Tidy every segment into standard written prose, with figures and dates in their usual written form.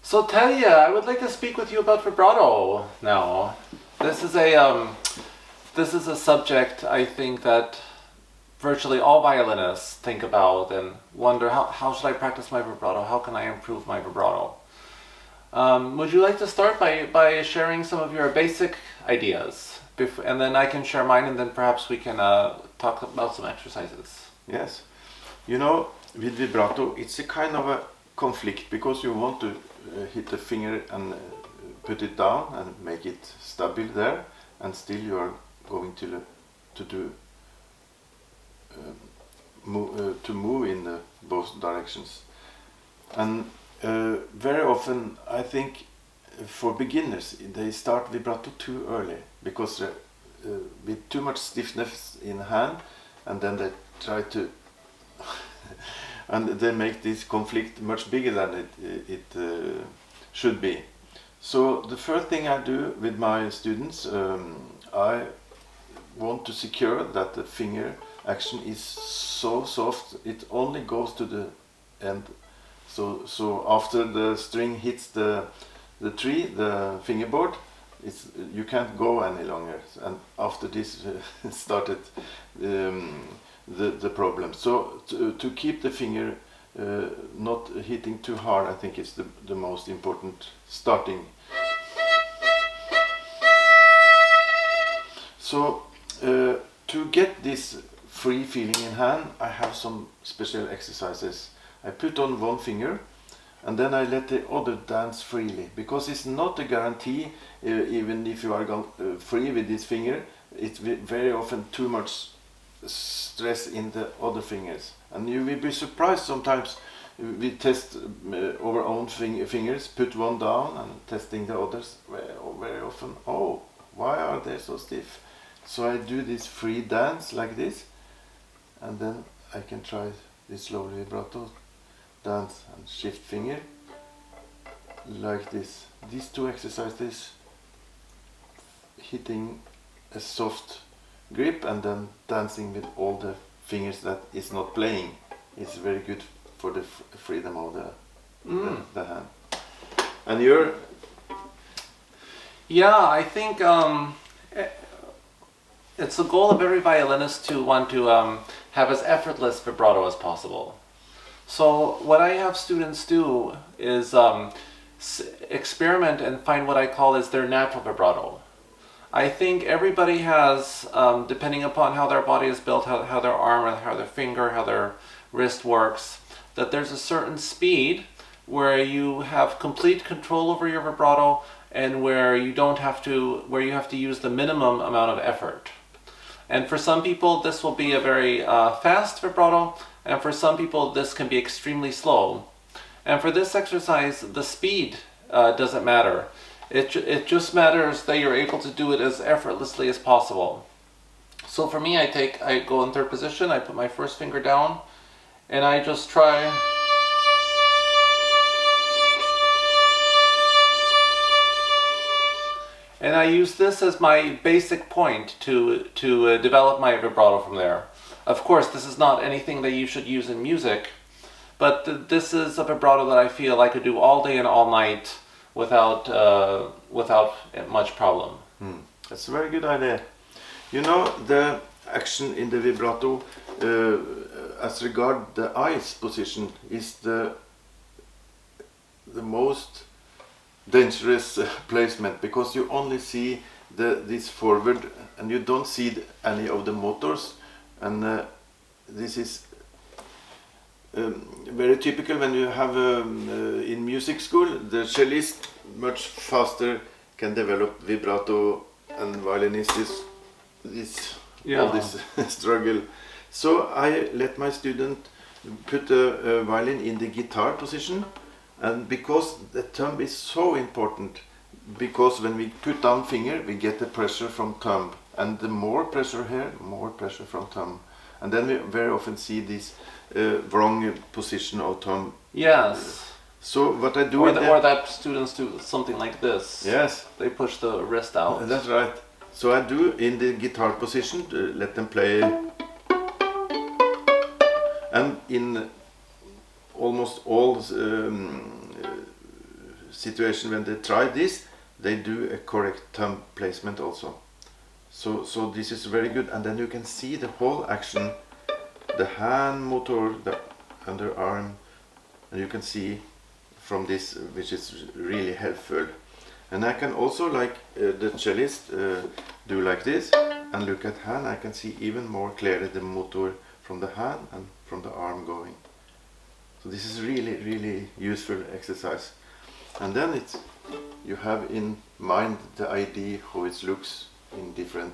So Terje, I would like to speak with you about vibrato now. This is a subject I think that virtually all violinists think about and wonder how should I practice my vibrato? How can I improve my vibrato? Would you like to start by sharing some of your basic ideas, and then I can share mine, and then perhaps we can talk about some exercises. Yes. You know, with vibrato, it's a kind of a conflict because you want to hit the finger and put it down and make it stable there, and still you are going to do move in the both directions. And very often, I think, for beginners, they start vibrato too early because with too much stiffness in hand, and then they try to and they make this conflict much bigger than it should be. So the first thing I do with my students, I want to secure that the finger action is so soft it only goes to the end. So after the string hits the tree, the fingerboard, you can't go any longer. And after this started the problem. So to keep the finger not hitting too hard, I think it's the most important starting. So to get this free feeling in hand, I have some special exercises. I put on one finger and then I let the other dance freely, because it's not a guarantee, even if you are free with this finger, it's very often too much stress in the other fingers, and you will be surprised sometimes. We test our own fingers, put one down and testing the others very often. Oh, why are they so stiff? So I do this free dance like this, and then I can try this slowly vibrato dance and shift finger like this. These two exercises, hitting a soft grip and then dancing with all the fingers that is not playing, is very good for the freedom of the hand. And you're? Yeah, I think it's the goal of every violinist to want to have as effortless vibrato as possible. So what I have students do is experiment and find what I call is their natural vibrato. I think everybody has, depending upon how their body is built, how their arm, how their finger, how their wrist works, that there's a certain speed where you have complete control over your vibrato, and where you have to use the minimum amount of effort. And for some people this will be a very fast vibrato, and for some people this can be extremely slow. And for this exercise, the speed doesn't matter. It just matters that you're able to do it as effortlessly as possible. So for me, I go in third position, I put my first finger down, and I just try. And I use this as my basic point to develop my vibrato from there. Of course, this is not anything that you should use in music, but this is a vibrato that I feel I could do all day and all night without much problem. That's a very good idea. You know, the action in the vibrato as regard the eyes position is the most dangerous placement, because you only see this forward and you don't see any of the motors, and this is very typical when you have in music school, the cellist much faster can develop vibrato, and violinist is all this struggle. So I let my student put a violin in the guitar position, and because the thumb is so important, because when we put down finger we get the pressure from thumb, and the more pressure here, more pressure from thumb, and then we very often see this wrong position of thumb. Yes. So what I do or that students do something like this. Yes. They push the wrist out. That's right. So I do in the guitar position, let them play, and in almost all situation when they try this, they do a correct thumb placement also. So this is very good, and then you can see the whole action, the hand motor, the underarm, and you can see from this, which is really helpful. And I can also, like the cellist, do like this and look at hand. I can see even more clearly the motor from the hand and from the arm going. So this is really useful exercise. And then it's, you have in mind the idea how it looks in different.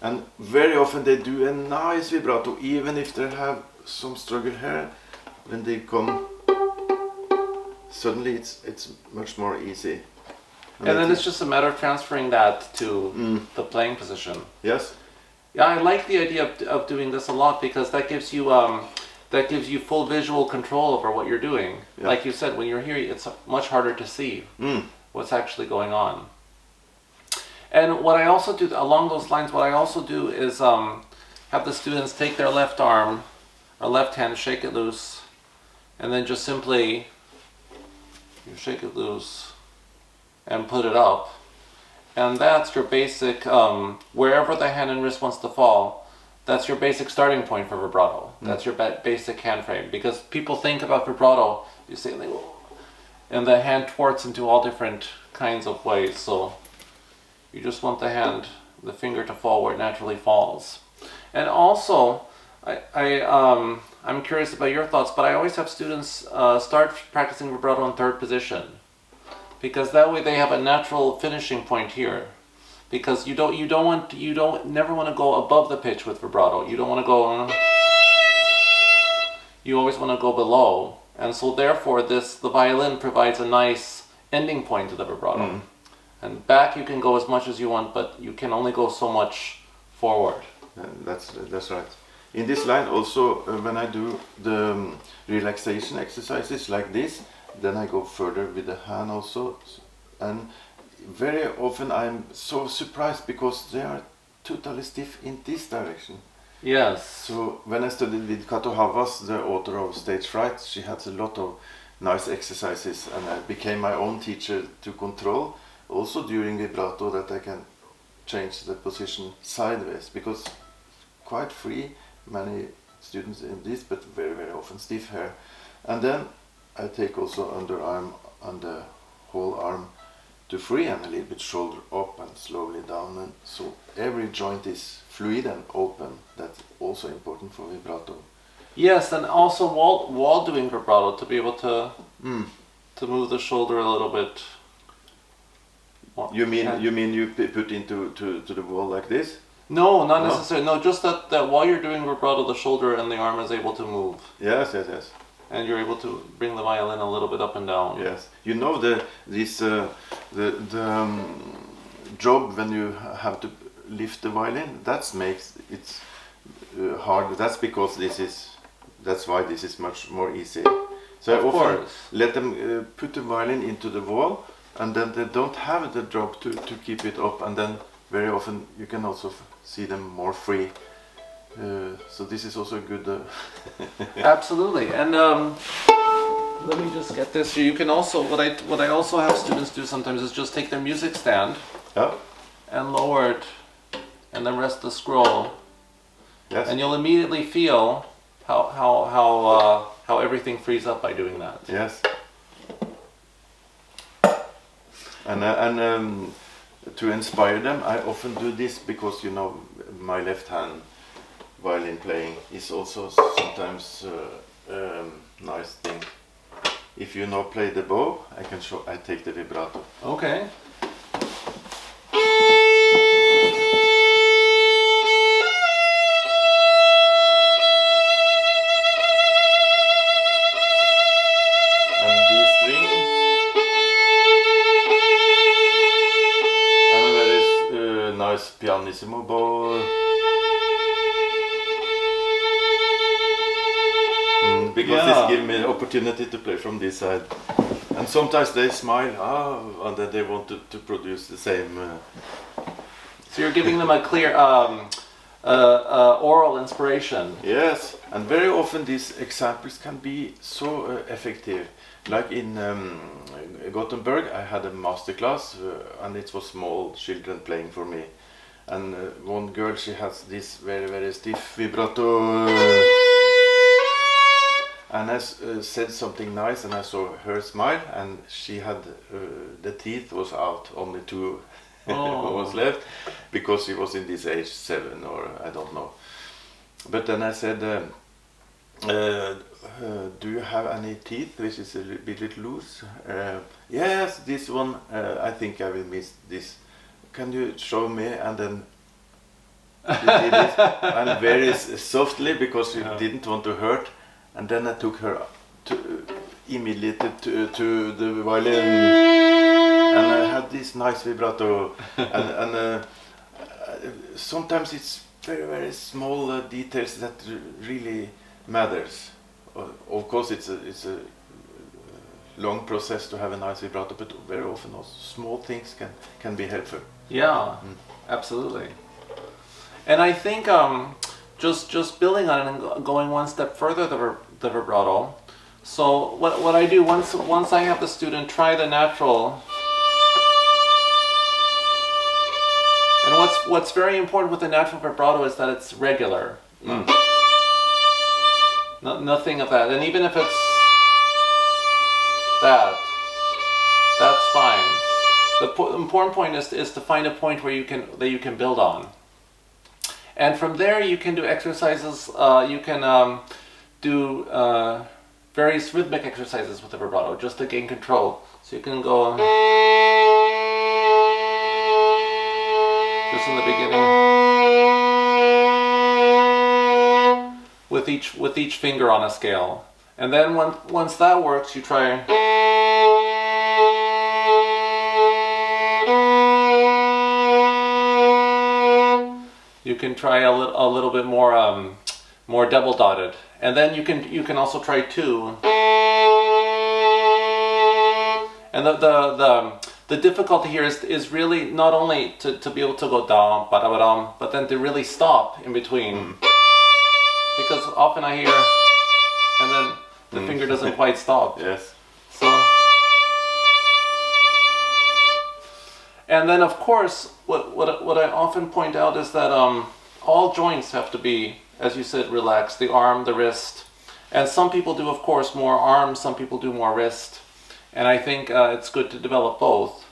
And very often they do a nice vibrato, even if they have some struggle here. When they come, suddenly it's much more easy. And then it's just a matter of transferring that to the playing position. Yes. Yeah, I like the idea of doing this a lot, because that gives you full visual control over what you're doing. Yeah. Like you said, when you're here, it's much harder to see what's actually going on. And what I also do along those lines, what I also do is have the students take their left arm or left hand, shake it loose, and then just simply you shake it loose and put it up. And that's your basic, wherever the hand and wrist wants to fall, that's your basic starting point for vibrato. That's your basic hand frame. Because people think about vibrato, you say, like, and the hand twerks into all different kinds of ways. So you just want the hand, the finger to fall where it naturally falls. And also, I'm curious about your thoughts, but I always have students start practicing vibrato in third position, because that way they have a natural finishing point here. Because you never want to go above the pitch with vibrato. You don't want to go. You always want to go below, and so therefore the violin provides a nice ending point to the vibrato. And back you can go as much as you want, but you can only go so much forward. That's right. In this line also, when I do the relaxation exercises like this, then I go further with the hand also. And very often I'm so surprised because they are totally stiff in this direction. Yes. So when I studied with Kato Havas, the author of Stage Fright, she had a lot of nice exercises, and I became my own teacher to control. Also during vibrato, that I can change the position sideways, because quite free, many students in this, but very often stiff hair. And then I take also underarm and the whole arm to free, and a little bit shoulder up and slowly down, and so every joint is fluid and open. That's also important for vibrato. Yes, and also while doing vibrato, to be able to move the shoulder a little bit. You mean you put into to the wall like this? No, not necessarily. No, just that while you're doing vibrato, the shoulder and the arm is able to move. Yes. And you're able to bring the violin a little bit up and down. Yes. You know the job when you have to lift the violin, that makes it hard. That's because that's why this is much more easy. So I often let them put the violin into the wall, and then they don't have the job to keep it up, and then very often you can also see them more free. So this is also a good. Absolutely, and let me just get this. You can also what I also have students do sometimes is just take their music stand, and lower it, and then rest the scroll. Yes. And you'll immediately feel how everything frees up by doing that. Yes. And to inspire them, I often do this because my left hand violin playing is also sometimes nice thing. If you now play the bow, I take the vibrato. Okay. And D string, and a very nice pianissimo bow. Because this gives me the opportunity to play from this side. And sometimes they smile, and then they want to produce the same. So you're giving them a clear, oral inspiration. Yes, and very often these examples can be so effective. Like in Gothenburg, I had a master class, and it was small children playing for me. And one girl, she has this very, very stiff vibrato. And I said something nice, and I saw her smile, and she had the teeth was out, only two was left, because she was in this age 7 or I don't know. But then I said, do you have any teeth which is a bit little loose? Yes, this one. I think I will miss this. Can you show me? And then she did it, and very softly, because she didn't want to hurt. And then I took her immediately to the violin, and I had this nice vibrato. and sometimes it's very, very small details that really matters. Of course, it's a long process to have a nice vibrato, but very often also small things can be helpful. Yeah, absolutely. And I think just building on it and going one step further, the vibrato. So what I do once I have the student try the natural, and what's very important with the natural vibrato is that it's regular. Nothing of that, and even if it's that's fine. The important point is to find a point where you can build on. And from there you can do exercises, you can do various rhythmic exercises with the vibrato just to gain control. So you can go just in the beginning with each finger on a scale. And then once that works, you try you can try a little bit more double dotted, and then you can also try 2. And the difficulty here is really not only to be able to go dam ba da ba dam, but then to really stop in between, because often I hear, and then the finger doesn't quite stop. Yes. So. And then, of course, what I often point out is that all joints have to be, as you said, relaxed. The arm, the wrist, and some people do, of course, more arm. Some people do more wrist, and I think it's good to develop both.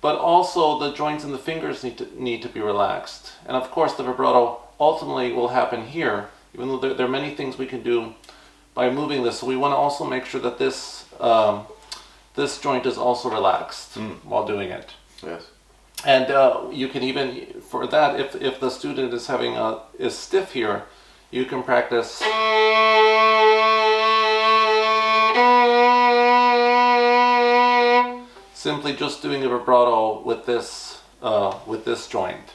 But also, the joints in the fingers need to be relaxed. And of course, the vibrato ultimately will happen here, even though there are many things we can do by moving this. So we want to also make sure that this this joint is also relaxed while doing it. Yes. And you can even, for that, if the student is stiff here, you can practice simply just doing a vibrato with this joint.